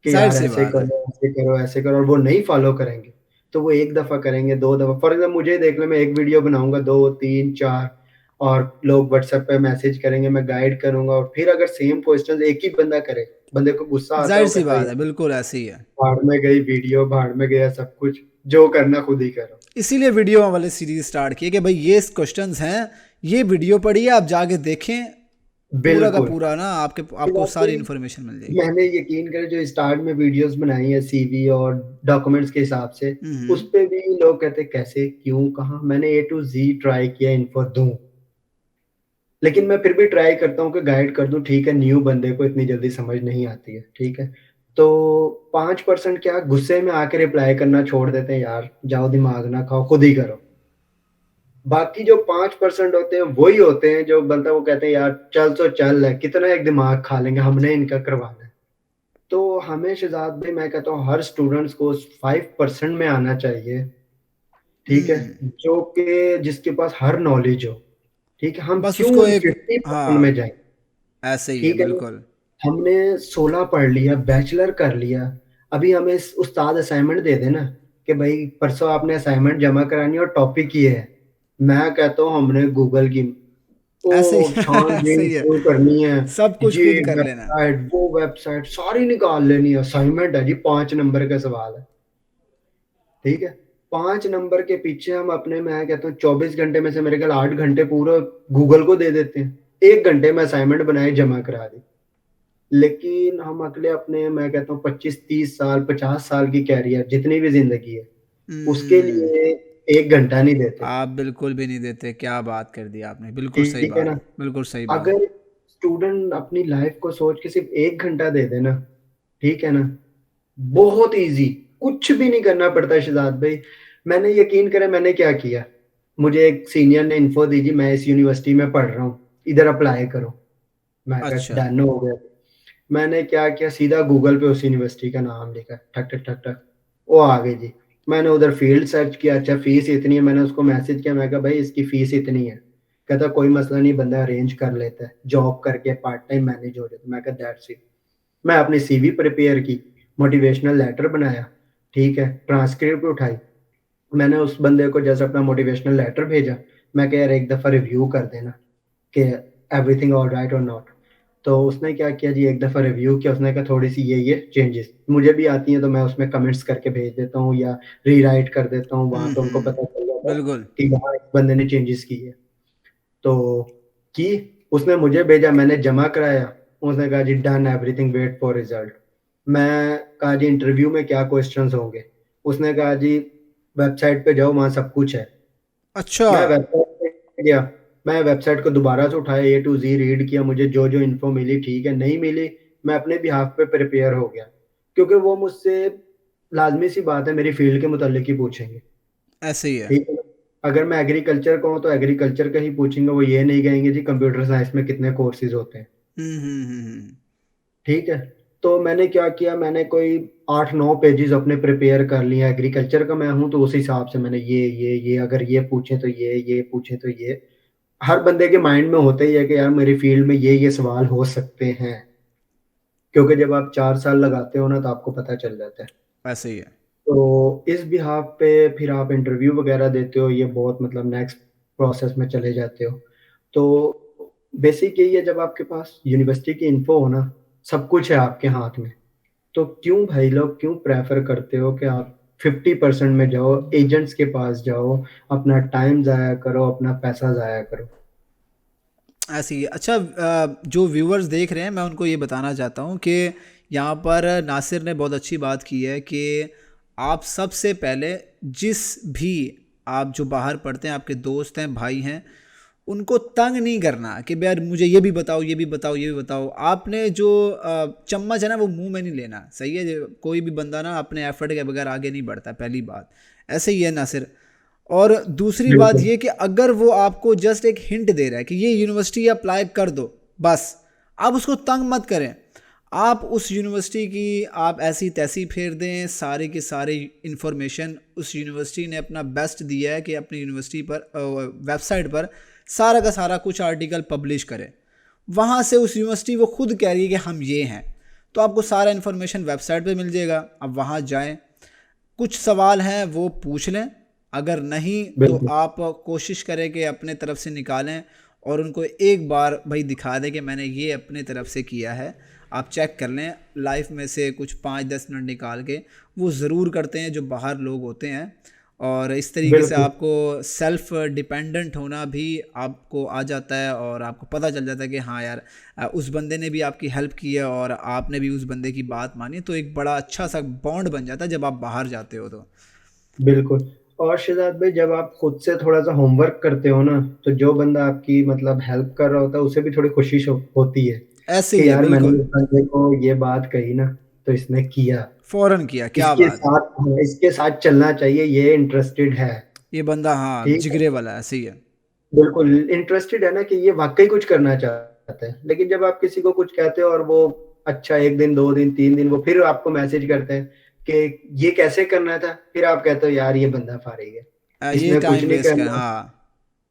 कि जाहिर यार सी ऐसे बात है। करो, ऐसे करो, ऐसे करो, और वो नहीं फॉलो करेंगे, तो वो एक दफ़ा करेंगे, 2 दफ़ा, फॉर एग्ज़ाम्पल मुझे ही देख लो, मैं एक वीडियो बनाऊँगा 2, 3, 4 और लोग व्हाट्सएप पे मैसेज करेंगे, मैं गाइड करूँगा और फिर अगर सेम क्वेश्चंस एक ही बंदा करे, बंदे को गुस्सा आता है, वो ज़ाहिर-सी कहता है बात है, बिल्कुल ऐसे ही है। भाड़ में गई वीडियो, भाड़ में गया सब कुछ, जो करना खुद ही करो। इसीलिए वीडियो वाले सीरीज़ स्टार्ट किए कि भाई ये क्वेश्चंस हैं, ये वीडियो पढ़िए, आप जाके देखें, पूरा का बिल्कुल। पूरा ना ये आपको बात सारी कोई इन्फॉर्मेशन मिल जाएगी। मैंने यकीन करें जो स्टार्ट में वीडियोस बनाई है सीवी और डॉक्यूमेंट्स के हिसाब से, हुँ, उस हुँ। पे भी लोग कहते हैं कैसे, क्यों, कहाँ? मैंने ए टू ज़ेड ट्राई किया इन्फो दूँ, लेकिन मैं फिर भी ट्राई करता हूँ कि गाइड कर दूँ, ठीक है, न्यू बंदे को इतनी जल्दी समझ नहीं आती है, ठीक है? तो 5% क्या गुस्से में आके रिप्लाई करना छोड़ देते हैं, यार जाओ दिमाग ना खाओ, खुद ही करो। बाकी जो 5% होते हैं, वही होते हैं जो बंदा वो कहते हैं यार चल तो चल है, कितना एक दिमाग खा लेंगे, हमने इनका करवाना है। तो हमें शहज़ाद भाई मैं कहता हूँ हर स्टूडेंट्स को 5% में आना चाहिए, ठीक है? हुँ, जो कि जिसके पास हर नॉलेज हो, ठीक है? हम बस उसको क्यों एक 50% में हाँ, जाएँ, ऐसे ही है, ठीक है ना? बिल्कुल। हमने 16 पढ़ लिया, बैचलर कर लिया, अभी हमें उस्ताद असाइनमेंट दे देना कि भाई परसों आपने असाइनमेंट जमा करानी है और टॉपिक ये है। मैं कहता हूँ हमने गूगल की ऐसे ही ऐसे छान-बीन ही है, शुरू करनी है, सब कुछ ये खुद कर लेना। वेबसाइट, वो वेबसाइट सारी निकाल लेनी है, असाइनमेंट है जी 5 नंबर का सवाल है, ठीक है? 5 नंबर के पीछे हम अपने मैं कहता हूँ 24 घंटे में से मेरे ख्याल 8 घंटे पूरा गूगल को दे देते हैं। 1 घंटे में असाइनमेंट बनाई, जमा करा दी। लेकिन हम अगले अपने मैं कहता हूँ 25-30 साल, 50 साल की कैरियर जितनी भी ज़िंदगी है, उसके हुँ, लिए 1 घंटा नहीं देते, आप बिल्कुल भी नहीं देते, क्या बात कर दी आपने, बिल्कुल सही ठीक है बात, ना? बिल्कुल सही बात। अगर स्टूडेंट अपनी लाइफ़ को सोच के सिर्फ़ 1 घंटा दे दे ना, ठीक है ना? बहुत ईज़ी, कुछ भी नहीं करना पड़ता शहज़ाद भाई। मैंने यकीन करें मैंने क्या किया, मुझे एक सीनियर ने इन्फो दी जी मैं इस यूनिवर्सिटी में पढ़ रहा हूँ, इधर अप्लाई करो। मैं कहा अच्छा, डन हो गया। मैंने क्या किया सीधा गूगल पे उस यूनिवर्सिटी का नाम लिखा, ठक, ठक, ठक, ठक, वो आ गई जी। मैंने उधर फ़ील्ड सर्च किया, अच्छा फ़ीस इतनी है, मैंने उसको मैसेज किया, मैं कहा भाई इसकी फ़ीस इतनी है। कहता कोई मसला नहीं बंदा अरेंज कर लेता है, जॉब करके पार्ट टाइम मैनेज हो जाता है। मैं कहा दैट्स इट। मैं अपनी सीवी प्रिपेयर की, मोटिवेशनल लेटर बनाया, ठीक है, ट्रांसक्रिप्ट उठाई, मैंने उस बंदे को जैसे अपना मोटिवेशनल लेटर भेजा, मैं कहा यार एक दफ़ा रिव्यू कर देना कि एवरीथिंग ऑलराइट और नॉट। तो उसने क्या किया जी, एक दफ़ा रिव्यू किया, उसने कहा थोड़ी-सी ये चेंजेस मुझे भी आती हैं तो मैं उसमें कमेंट्स करके भेज देता हूँ या रीराइट कर देता हूँ, वहाँ हुँ, पे उनको पता हुँ, चल जाता है बिल्कुल, कि हाँ, इस बंदे ने चेंजेस की है। तो उसने मुझे भेजा, मैंने जमा कराया, उसने कहा जी done everything wait for result. मैं कहा जी इंटरव्यू में क्या क्वेश्चंस होंगे? उसने कहा जी वेबसाइट पे जाओ वहाँ सब कुछ है। अच्छा, मैं वेबसाइट पे गया, मैं वेबसाइट को दोबारा से उठाया, ए टू ज़ेड रीड किया, मुझे जो-जो इन्फो मिली ठीक है, नहीं मिली, मैं अपने बिहाफ़ पे प्रिपेयर हो गया। क्योंकि वो मुझसे लाज़मी सी बात है मेरी फ़ील्ड के मुतालिक ही पूछेंगे, ऐसे ही है। ठीक है ना? अगर मैं एग्रीकल्चर का हूँ तो एग्रीकल्चर का ही पूछेंगे, वो ये नहीं कहेंगे जी कंप्यूटर साइंस में कितने कोर्सेज़ होते हैं, हुँ, हुँ, हुँ, हुँ। ठीक है? तो मैंने क्या किया, मैंने कोई 8-9 पेजेज़ अपने प्रिपेयर कर लिए, एग्रीकल्चर का मैं हूँ तो उस हिसाब से मैंने ये अगर ये पूछे तो ये पूछे तो ये। हर बंदे के माइंड में होता ही है कि यार मेरी फील्ड में ये सवाल हो सकते हैं, क्योंकि जब आप 4 साल लगाते हो ना तो आपको पता चल जाता है। ऐसे ही है। तो इस बिहाफ़ पे फिर आप इंटरव्यू वगैरह देते हो, ये बहुत मतलब नेक्स्ट प्रोसेस में चले जाते हो। तो बेसिक यही है जब आपके पास यूनिवर्सिटी की इन्फो हो ना, सब कुछ है आपके हाथ में, तो क्यों भाई लोग क्यों प्रेफ़र करते हो कि आप 50% में जाओ, एजेंट्स के पास जाओ, अपना टाइम ज़ाया करो, अपना पैसा ज़ाया करो? ऐसे ही है। अच्छा जो व्यूअर्स देख रहे हैं मैं उनको ये बताना चाहता हूँ कि यहाँ पर नासिर ने बहुत अच्छी बात की है कि आप सबसे पहले जिस भी आप जो बाहर पढ़ते हैं आपके दोस्त हैं भाई हैं उनको तंग नहीं करना कि भाई यार मुझे ये भी बताओ ये भी बताओ ये भी बताओ आपने जो चम्मच है ना वो मुंह में नहीं लेना सही है कोई भी बंदा ना अपने एफर्ट के बगैर आगे नहीं बढ़ता पहली बात ऐसे ही है नासिर और दूसरी बात बिल्कुल। ये कि अगर वो आपको जस्ट एक हिंट दे रहा है कि ये यूनिवर्सिटी अप्लाई कर दो बस आप उसको तंग मत करें आप उस यूनिवर्सिटी की आप ऐसी तैसी फेर दें सारे के सारे इन्फॉर्मेशन उस यूनिवर्सिटी ने अपना बेस्ट दिया है कि अपनी यूनिवर्सिटी पर वेबसाइट पर सारा का सारा कुछ आर्टिकल पब्लिश करें वहाँ से उस यूनिवर्सिटी वो खुद कह रही है कि हम ये हैं तो आपको सारा इन्फॉर्मेशन वेबसाइट पे मिल जाएगा आप वहाँ जाएं कुछ सवाल हैं वो पूछ लें, अगर नहीं तो बिल्कुल आप कोशिश करें कि अपने तरफ से निकालें और उनको एक बार भाई दिखा दें कि मैंने ये अपने तरफ से किया है। आप चेक कर लें लाइफ में से कुछ 5-10 मिनट निकाल के, वो ज़रूर करते हैं जो बाहर लोग होते हैं। और इस तरीके से बिल्कुल आपको सेल्फ डिपेंडेंट होना भी आपको आ जाता है और आपको पता चल जाता है कि हाँ यार, उस बंदे ने भी आपकी हेल्प की है और आपने भी उस बंदे की बात मानी, तो एक बड़ा अच्छा सा बॉन्ड बन जाता है जब आप बाहर जाते हो तो। बिल्कुल। और शहजाद भाई, जब आप खुद से थोड़ा सा होमवर्क करते हो ना, तो जो बंदा आपकी मतलब हेल्प कर रहा होता है उसे भी थोड़ी खुशी होती है ऐसे ही कि है, यार मैंने बिल्कुल। इस बंदे को ये बात कही ना, तो इसने किया। फ़ौरन किया, क्या इसके बात है। साथ, हाँ, इसके साथ चलना चाहिए, ये इंटरेस्टेड है। ये बंदा हाँ ठीक है, जिगरे वाला है, सही है। बिल्कुल इंटरेस्टेड है ना कि ये वाकई कुछ करना चाहता है। लेकिन जब आप किसी को कुछ कहते हो और वो अच्छा 1 दिन 2 दिन 3 दिन वो फिर आपको मैसेज करते हैं कि ये कैसे करना था, फिर आप कहते हो यार ये बंदा फारिग है, ये इसने कुछ टाइम नहीं वेस्ट कर, करना। हाँ,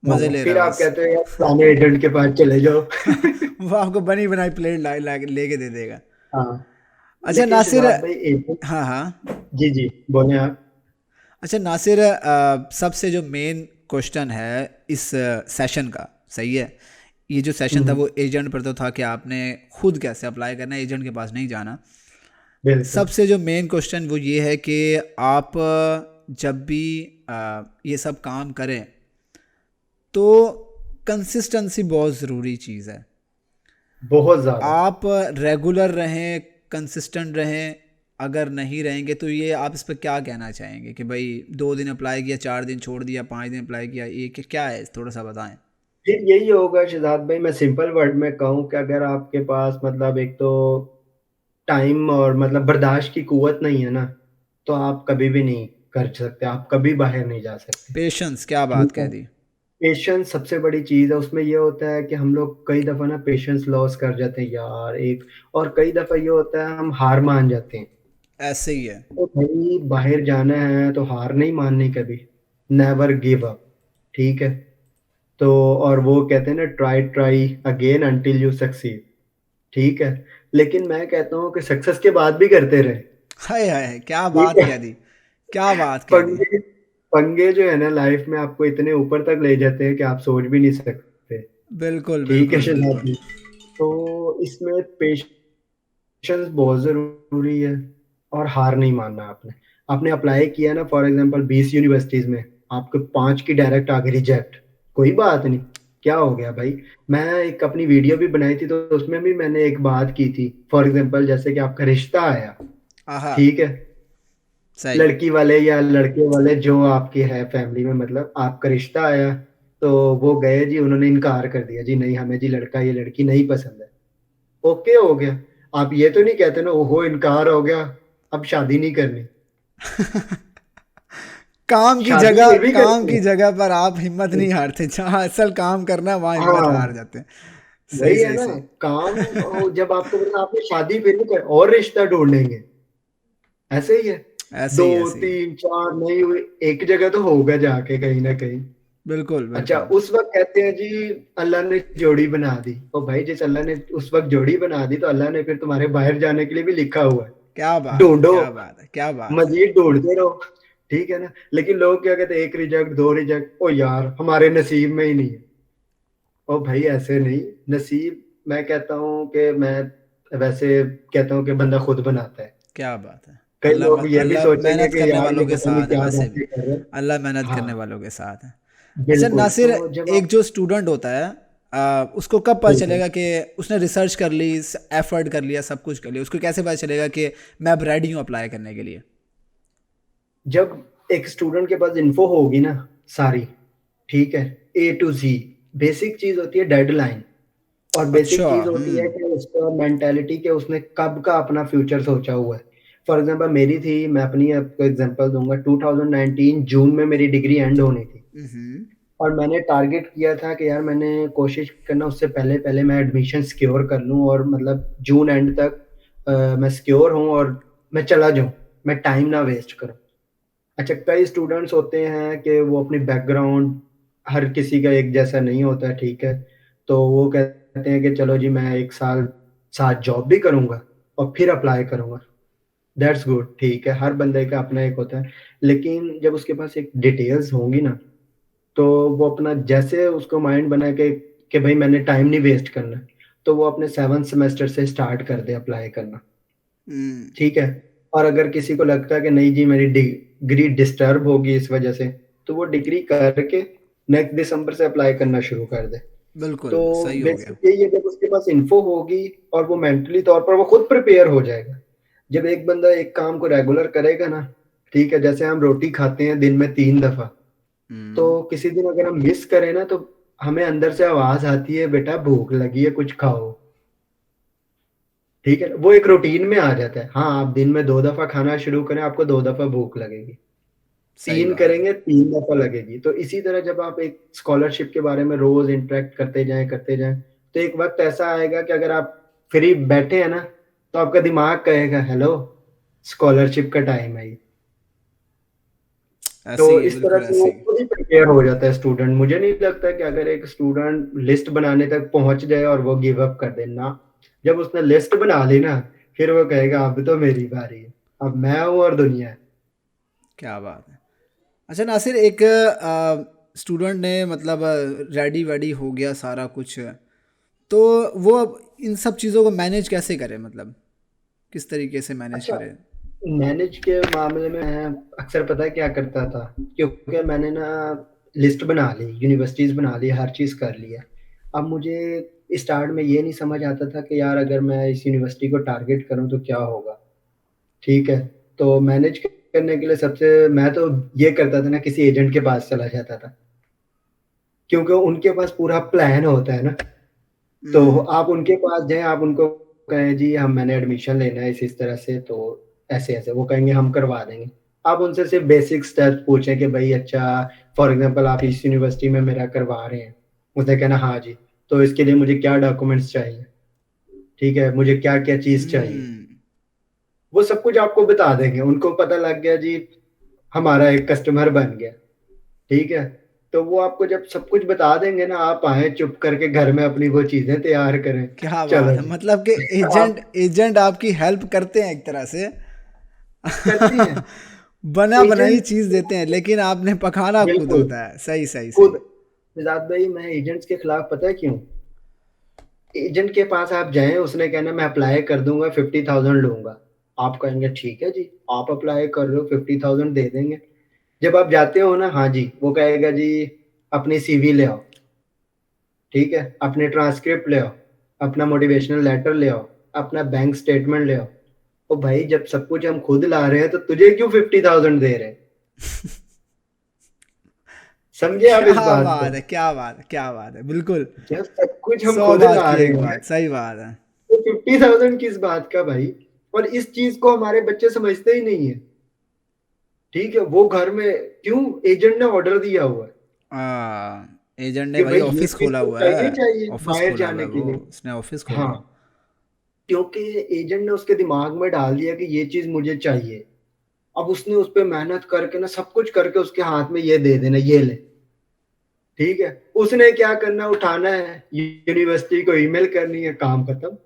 मज़े हाँ, ले रहा फिर है आप बस। कहते हो यार पुराने एजेंट के पास चले जाओ। वो आपको बनी बनाई प्लेट ला ला लेके दे देगा। हाँ, अच्छा लेकिन नासिर, शहजाद भाई एजेंट, हाँ हाँ, जी जी, बोले आप। अच्छा नासिर, सबसे जो मेन क्वेश्चन है इस सेशन का, सही है, ये जो सेशन था हम्म, वो एजेंट पर तो था कि आपने खुद कैसे अप्लाई करना है, एजेंट के पास नहीं जाना। बिल्कुल। सबसे जो मेन क्वेश्चन वो ये है कि आप जब भी ये सब काम करें तो कंसिस्टेंसी बहुत ज़रूरी चीज़ है। बहुत ज्यादा। आप रेगुलर रहें, कंसिस्टेंट रहें, अगर नहीं रहेंगे तो ये आप इस पर क्या कहना चाहेंगे कि भाई 2 दिन अप्लाई किया, 4 दिन छोड़ दिया, 5 दिन अप्लाई किया, ये क्या है, थोड़ा सा बताएं। फिर यही होगा शहजाद भाई, मैं सिंपल वर्ड में कहूँ कि अगर आपके पास मतलब एक तो टाइम और मतलब बर्दाश्त की कुव्वत नहीं है ना, तो आप कभी भी नहीं कर सकते, आप कभी बाहर नहीं जा सकते। पेशेंस, क्या बात ठीक कह है, दी। पेशेंस सबसे बड़ी चीज़ है। उसमें ये होता है कि हम लोग कई दफ़ा ना पेशेंस लॉस कर जाते हैं यार एक, और कई दफ़ा ये होता है हम हार मान जाते हैं। ऐसे ही है। तो भाई बाहर जाना है तो हार नहीं माननी कभी, नेवर गिव अप। ठीक है, तो और वो कहते हैं ना try try again until you succeed. ठीक है, लेकिन मैं कहता हूँ कि सक्सेस के बाद भी करते रहे। हाय हाय, क्या ठीक बात है, कह दी, क्या बात कह दी। पंगे पंगे जो है ना लाइफ में आपको इतने ऊपर तक ले जाते हैं कि आप सोच भी नहीं सकते। बिल्कुल ठीक है बिल्कुल शहनाज बिल्कुल। जी, तो इसमें पेशेंस बहुत जरूरी है, और हार नहीं मानना। आपने आपने अप्लाई किया ना फॉर एग्जांपल 20 यूनिवर्सिटीज में, आपके 5 की डायरेक्ट आ गई रिजेक्ट, कोई बात नहीं, क्या हो गया भाई। मैं एक अपनी वीडियो भी बनाई थी तो उसमें भी मैंने एक बात की थी, फॉर एग्जांपल जैसे कि आपका रिश्ता आया, आहा, ठीक है, सही। लड़की वाले या लड़के वाले जो आपके है फैमिली में, मतलब आपका रिश्ता आया, तो वो गए जी, उन्होंने इनकार कर दिया जी, नहीं हमें जी लड़का ये लड़की नहीं पसंद है। ओके हो गया, आप ये तो नहीं कहते ना ओहो इनकार हो गया अब शादी नहीं करनी। शादी फिर भी काम करते की हैं। जगह पर आप हिम्मत नहीं हारते, जहाँ असल काम करना है वहाँ हिम्मत हार हाँ, जाते हैं। सही वही है सही ना, सही। काम जब आपको मतलब आपने शादी फिर भी कर और रिश्ता ढूंढेंगे, ऐसे ही है। ऐसे दो ही, ऐसे ही है। तीन चार नहीं हुए, एक जगह तो होगा जाके कहीं ना कहीं। बिल्कुल अच्छा, बिल्कुल। उस वक्त कहते हैं जी अल्लाह ने जोड़ी बना दी, तो भाई जिस अल्लाह ने उस वक्त जोड़ी बना दी तो अल्लाह ने फिर तुम्हारे बाहर जाने के लिए भी लिखा हुआ है, क्या बात है, ढूंढो, क्या बात है, क्या बात है। मजीद ढूंढते रहो। ठीक है ना, लेकिन लोग क्या कहते हैं, एक रिजेक्ट दो रिजेक्ट, ओ यार हमारे नसीब में ही नहीं है। ओ भाई ऐसे नहीं, नसीब, मैं कहता हूँ कि मैं वैसे कहता हूँ कि बंदा खुद बनाता है। क्या बात है। कई लोग ये भी अल्लाह सोचेंगे मेहनत कि करने यार ये वालों के पता नहीं साथ है क्या वैसे भी। बातें कर रहे हैं। अल्लाह मेहनत करने हाँ, वालों के साथ है। अच्छा बिल्कुल, नासिर, तो जब एक आप, जो स्टूडेंट होता है, उसको कब पता बिल्कुल, चलेगा कि उसने रिसर्च कर ली, एफर्ट कर लिया, सब कुछ कर लिया, उसको कैसे पता चलेगा कि मैं अब रेडी हूँ अप्लाई करने के लिए। जब एक स्टूडेंट के पास इन्फो होगी ना सारी, ठीक है, ए टू जी, बेसिक चीज होती है डेडलाइन, और बेसिक अच्छा, चीज होती है कि उसका मेंटेलिटी के उसने कब का अपना फ्यूचर सोचा हुआ है। फॉर एग्जांपल मेरी थी, मैं अपनी आपको एग्जांपल दूंगा, 2019 जून में मेरी डिग्री एंड होनी थी, हम्म, और मैंने टारगेट किया था कि यार मैंने कोशिश करना उससे पहले पहले मैं एडमिशन सिक्योर कर लूं, और मतलब जून एंड तक मैं सिक्योर हूं और मैं चला जाऊं, मैं टाइम ना वेस्ट करूं। अच्छा, कई स्टूडेंट्स होते हैं कि वो अपनी बैकग्राउंड, हर किसी का एक जैसा नहीं होता है, ठीक है, तो वो कहते हैं कि चलो जी मैं 1 साल साथ जॉब भी करूंगा और फिर अप्लाई करूंगा। दैट्स गुड, ठीक है, हर बंदे का अपना एक होता है। लेकिन जब उसके पास एक डिटेल्स होंगी ना, तो वो अपना जैसे उसको माइंड बना के कि भाई मैंने टाइम नहीं वेस्ट करना, तो वो अपने 7th सेमेस्टर से स्टार्ट कर दे अप्लाई करना, हम्म। ठीक है? और अगर किसी को लगता है कि नहीं जी मेरी डिग्री डिस्टर्ब होगी इस वजह से, तो वो डिग्री करके नेक्स्ट दिसंबर से अप्लाई करना शुरू कर दे। तो बिल्कुल सही हो गया। बेसिक यही है, जब उसके पास इन्फो होगी और वो मेंटली तौर पर वो खुद प्रिपेयर हो जाएगा। जब एक बंदा एक काम को रेगुलर करेगा ना, ठीक है, जैसे हम रोटी खाते हैं दिन में 3 दफा, हम्म। तो किसी दिन अगर हम मिस करें ना, तो हमें अंदर से आवाज आती है बेटा भूख लगी है कुछ खाओ, ठीक है, वो एक रूटीन में आ जाता है। हाँ, आप दिन में 2 दफा खाना शुरू करें, आपको 2 दफा भूख लगेगी, सही तीन बात है। करेंगे 3 दफा लगेगी। तो इसी तरह जब आप एक स्कॉलरशिप के बारे में रोज इंटरेक्ट करते जाएं, तो एक वक्त ऐसा आएगा कि अगर आप फ्री बैठे हैं ना, तो आपका दिमाग कहेगा हेलो, स्कॉलरशिप का टाइम है ये। तो ऐसे ही है, इस तरह बिल्कुल से वो ऐसे ही। खुद ही प्रिपेयर हो जाता है स्टूडेंट। मुझे नहीं लगता कि अगर एक स्टूडेंट लिस्ट बनाने तक पहुंच जाए और वो गिव अप कर दे ना, जब उसने लिस्ट बना ली ना, फिर वो कहेगा अब तो मेरी बारी है, अब मैं हूँ और दुनिया है। क्या बात है। अच्छा नासिर, एक स्टूडेंट ने मतलब रेडी वेडी हो गया सारा कुछ, तो वो अब इन सब चीज़ों को मैनेज कैसे करे, मतलब किस तरीके से मैनेज अच्छा, करे? मैनेज के मामले में मैं अक्सर पता है क्या करता था, क्योंकि मैंने ना लिस्ट बना ली, यूनिवर्सिटीज बना ली, हर चीज़ कर लिया। अब मुझे स्टार्ट में ये नहीं समझ आता था कि यार अगर मैं इस यूनिवर्सिटी को टारगेट करूं तो क्या होगा, ठीक है? तो मैनेज करने के लिए सबसे मैं तो ये करता था ना, किसी एजेंट के पास चला जाता था, क्योंकि उनके पास पूरा प्लान होता है ना। तो हम्म। आप उनके पास जाएँ, आप उनको कहें जी हम मैंने एडमिशन लेना है इस तरह से, तो ऐसे-ऐसे, वो कहेंगे हम करवा देंगे। आप उनसे सिर्फ बेसिक स्टेप्स पूछें कि भई अच्छा, फॉर एग्ज़ाम्पल आप इस यूनिवर्सिटी में मेरा करवा रहे हैं। उसने कहना हाँ जी, तो इसके लिए मुझे क्या डॉक्यूमेंट्स चाहिए, ठीक है? मुझे क्या-क्या चीज़ चाहिए? हम्म। वो सब कुछ आपको बता देंगे। उनको पता लग गया जी हमारा एक कस्टमर बन गया, ठीक है? तो वो आपको जब सब कुछ बता देंगे ना, आप आएँ चुप करके घर में अपनी वो चीज़ें तैयार करें। क्या बात चलो है, जी। मतलब कि एजेंट आप एजेंट आपकी हेल्प करते हैं एक तरह से। करती हैं बना बनाई एजेंट, चीज़ देते हैं, लेकिन आपने पकाना खुद बिल्कुल, होता है। सही सही खुद। सही। निजात भाई मैं एजेंट्स के खिलाफ पता है क्यों? एजेंट के पास आप जाएँ, उसने कहना मैं अप्लाई कर दूँगा 50,000 लूँगा। आप कहेंगे ठीक है जी, आप अप्लाई कर रहे हो 50,000 दे देंगे। जब आप जाते हो ना, हाँ जी, वो कहेगा जी अपनी सीवी ले आओ, ठीक है? अपने ट्रांसक्रिप्ट ले आओ, अपना मोटिवेशनल लेटर ले आओ, अपना बैंक स्टेटमेंट ले आओ। ओ भाई जब सब कुछ हम खुद ला रहे हैं, तो तुझे क्यों 50,000 दे रहे हैं? समझे आप इस क्या बात को? बात है, क्या बात है, क्या बात है, बिल्कुल। जब सब कुछ हम 100 खुद बात ला की रहे एक हैं, बात, सही बात है। तो 50,000 किस बात का भाई? और इस चीज को हमारे बच्चे समझते ही नहीं है, ठीक है? वो घर में क्यों, एजेंट ने ऑर्डर दिया हुआ है एजेंट ने कि भाई भाई ये ऑफिस चीज खोला तो हुआ है। चाहिए चाहिए ऑफिस बाहर खोला हुआ जाने है के वो, लिए। उसने ऑफिस खोला हाँ, है। क्योंकि एजेंट ने उसके दिमाग में डाल दिया कि ये चीज मुझे चाहिए। अब उसने उस पे मेहनत करके ना, सब कुछ करके उसके हाथ में ये दे देना, ये ले, ठीक है? उसने क्या करना, उठाना है, यूनिवर्सिटी को ईमेल करनी है, काम खत्म।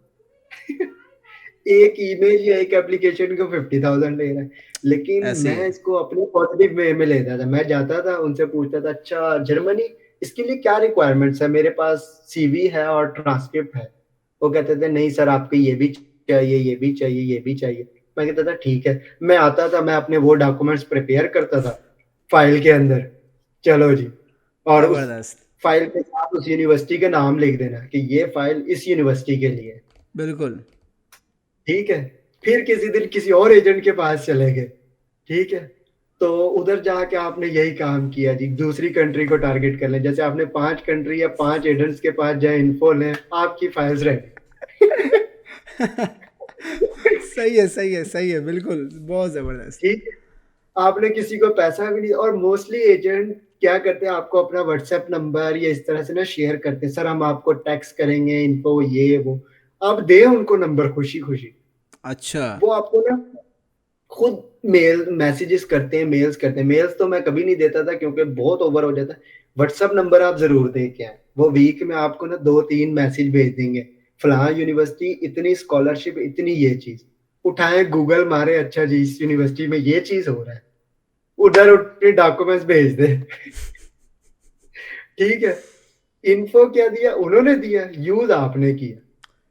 एक ईमेल या एक एप्लीकेशन को 50,000 ले रहा है। लेकिन ऐसे ही मैं है। इसको अपने पॉजिटिव वे में लेता था। मैं जाता था उनसे पूछता था अच्छा जर्मनी, इसके लिए क्या रिक्वायरमेंट्स है? मेरे पास सीवी है और ट्रांसक्रिप्ट है। वो कहते थे नहीं सर आपको ये भी चाहिए, ये भी चाहिए, ये भी चाहिए। मैं कहता था ठीक है। मैं आता था, मैं अपने वो डॉक्यूमेंट्स प्रिपेयर करता था फाइल के अंदर, चलो जी, और उस ज़बरदस्त। फाइल के साथ उस यूनिवर्सिटी का नाम लिख देना कि ये फाइल इस यूनिवर्सिटी के लिए है, बिल्कुल। ठीक है? फिर किसी दिन किसी और एजेंट के पास चले गए, ठीक है? तो उधर जाके आपने यही काम किया जी, दूसरी कंट्री को टारगेट कर लें। जैसे आपने 5 कंट्री या 5 एजेंट्स के पास जाए, इन्फो लें, आपकी फाइल्स रेडी। सही है, सही है, सही है, बिल्कुल, बहुत ज़बरदस्त। ठीक है? आपने किसी को पैसा भी नहीं, और मोस्टली एजेंट क्या करते हैं, आपको अपना व्हाट्सएप नंबर या इस तरह से ना शेयर करते हैं, सर हम आपको टेक्स्ट करेंगे, इन्फो ये वो। आप दें उनको नंबर खुशी-खुशी। अच्छा। वो आपको ना खुद मेल मैसेजेस करते हैं, मेल्स करते हैं। मेल्स तो मैं कभी नहीं देता था क्योंकि बहुत ओवर हो जाता है। व्हाट्सएप नंबर आप ज़रूर दें के आएँ। वो वीक में आपको ना 2-3 मैसेज भेज देंगे, फलाँ यूनिवर्सिटी इतनी स्कॉलरशिप, इतनी ये चीज़। उठाए गूगल मारे, अच्छा जी इस यूनिवर्सिटी में ये चीज हो रहा है, उधर उठे डॉक्यूमेंट्स भेज दे। ठीक है, इन्फो क्या दिया उन्होंने, दिया यूज आपने किया,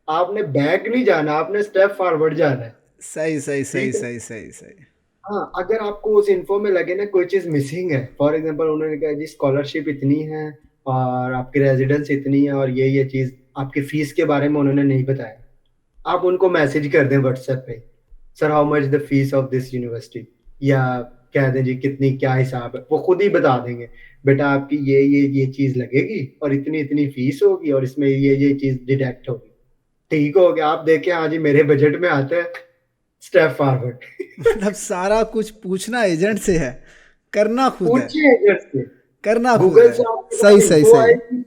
आपने बैक नहीं जाना, आपने स्टेप फॉरवर्ड जाना है। सही सही सही ठीक है। सही सही सही। हाँ, अगर आपको उस इन्फो में लगे ना कोई चीज मिसिंग है, फॉर एग्जांपल उन्होंने कहा जी स्कॉलरशिप इतनी है और आपकी रेजिडेंस इतनी है और ये चीज आपकी फीस के बारे में उन्होंने नहीं बताया, आप उनको मैसेज कर दें व्हाट्सएप पे, sir how much the fees of this university, या कह दें जी कितनी क्या हिसाब है, वो खुद ही बता देंगे बेटा आपकी ये चीज लगेगी और इतनी इतनी फीस होगी और इसमें ये चीज डिडक्ट होगी। ठीक हो गया, आप देखें हाँ जी मेरे बजट में आते हैं, स्टेप फॉरवर्ड। मतलब सारा कुछ पूछना एजेंट से है, करना खुद है, पूछिए एजेंट से, करना खुद गूगल है। से आपके सही पास सही इन्फो सही। आएगी।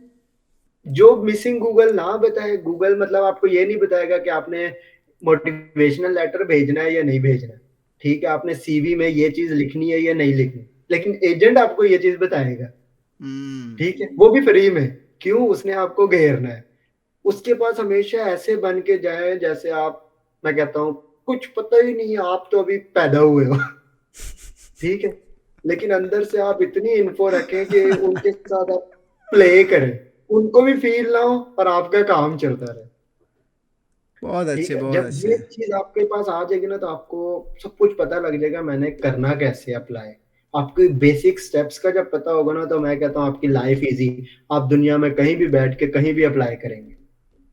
जो मिसिंग गूगल ना बताए, गूगल मतलब आपको ये नहीं बताएगा कि आपने मोटिवेशनल लेटर भेजना है या नहीं भेजना है, ठीक है, आपने सीवी में ये चीज लिखनी है या नहीं लिखनी, लेकिन एजेंट आपको ये चीज बताएगा। हम्म। ठीक है, वो भी फ्री में, क्यों, उसने आपको घेरना है। उसके पास हमेशा ऐसे बन के जाए जैसे आप, मैं कहता हूँ कुछ पता ही नहीं है, आप तो अभी पैदा हुए हो। ठीक है, लेकिन अंदर से आप इतनी इन्फो रखें कि उनके साथ आप प्ले करें, उनको भी फील ना हो और आपका काम चलता रहे। बहुत ठीक अच्छे है, बहुत जब अच्छे। ये चीज आपके पास आ जाएगी ना तो आपको सब कुछ पता लग जाएगा मैंने करना कैसे अप्लाई। आपको बेसिक स्टेप्स का जब पता होगा ना तो मैं कहता हूँ आपकी लाइफ इजी, आप दुनिया में कहीं भी बैठ के कहीं भी अप्लाई करेंगे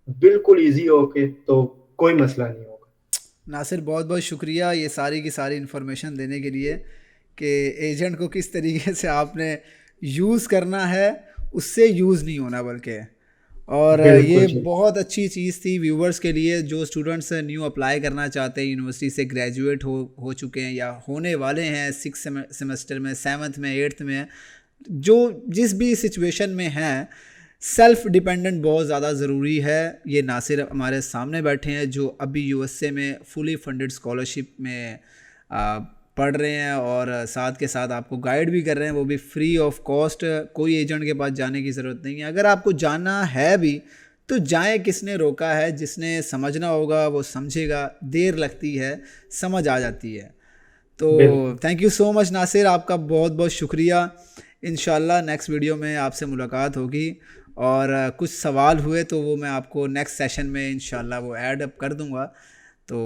बिल्कुल इजी होके, तो कोई मसला नहीं होगा। नासिर बहुत बहुत शुक्रिया ये सारी की सारी इन्फॉर्मेशन देने के लिए, कि एजेंट को किस तरीके से आपने यूज़ करना है, उससे यूज़ नहीं होना बल्कि। और बिल्कुल ये जी। बहुत अच्छी चीज़ थी व्यूवर्स के लिए, जो स्टूडेंट्स न्यू अप्लाई करना चाहते हैं, यूनिवर्सिटी से ग्रेजुएट हो चुके हैं या होने वाले हैं, 6 सेमेस्टर में, 7th में, 8th में, जो जिस भी सिचुएशन में हैं, सेल्फ डिपेंडेंट बहुत ज़्यादा ज़रूरी है। ये नासिर हमारे सामने बैठे हैं जो अभी यूएसए में फुली फंडेड स्कॉलरशिप में पढ़ रहे हैं, और साथ के साथ आपको गाइड भी कर रहे हैं, वो भी फ्री ऑफ कॉस्ट। कोई एजेंट के पास जाने की ज़रूरत नहीं है। अगर आपको जाना है भी तो जाएं, किसने रोका है, जिसने समझना होगा वो समझेगा, देर लगती है, समझ आ जाती है। तो बिल्कुल। Thank you so much Nasir, आपका बहुत बहुत शुक्रिया। इंशाल्लाह नेक्स्ट वीडियो में आपसे मुलाकात होगी, और कुछ सवाल हुए तो वो मैं आपको नेक्स्ट सेशन में इंशाल्लाह वो ऐड अप कर दूंगा। तो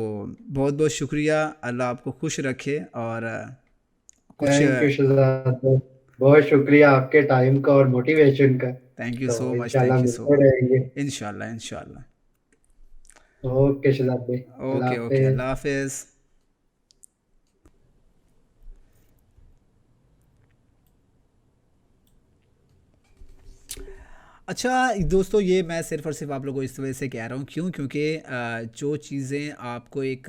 बहुत बहुत शुक्रिया, अल्लाह आपको खुश रखे। और कुछ थैंक यू शहजाद भाई, बहुत शुक्रिया आपके टाइम का और मोटिवेशन का। थैंक यू सो तो मच, इंशाल्लाह थैंक यू सो मिलते मच। रहेंगे। इंशाल्लाह इंशाल्लाह। ओके शहजाद भाई, अल्लाह ओके ओके, हाफिज। अल्लाह हाफिज़। अच्छा दोस्तों, ये मैं सिर्फ़ और सिर्फ आप लोगों को इस वजह से कह रहा हूँ, क्यों, क्योंकि जो चीज़ें आपको एक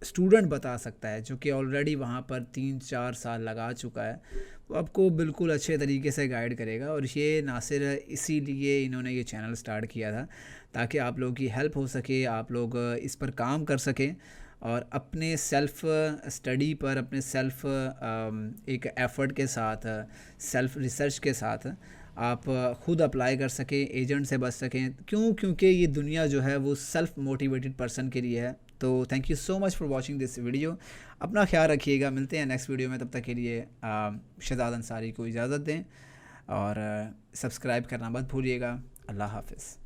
स्टूडेंट बता सकता है जो कि ऑलरेडी वहाँ पर 3-4 साल लगा चुका है, वो आपको बिल्कुल अच्छे तरीके से गाइड करेगा। और ये नासिर इसीलिए इन्होंने ये चैनल स्टार्ट किया था, ताकि आप लोगों की हेल्प हो सके, आप लोग इस पर काम कर सकें, और अपने सेल्फ़ स्टडी पर, अपने सेल्फ़ एक एफ़र्ट के साथ, सेल्फ़ रिसर्च के साथ आप खुद अप्लाई कर सकें, एजेंट से बच सकें। क्यों, क्योंकि ये दुनिया जो है वो सेल्फ़ मोटिवेटेड पर्सन के लिए है। तो thank you so much for watching this video. अपना ख्याल रखिएगा, मिलते हैं नेक्स्ट वीडियो में। तब तक के लिए शहजाद अंसारी को इजाज़त दें, और सब्सक्राइब करना मत भूलिएगा। अल्लाह हाफ़िज़।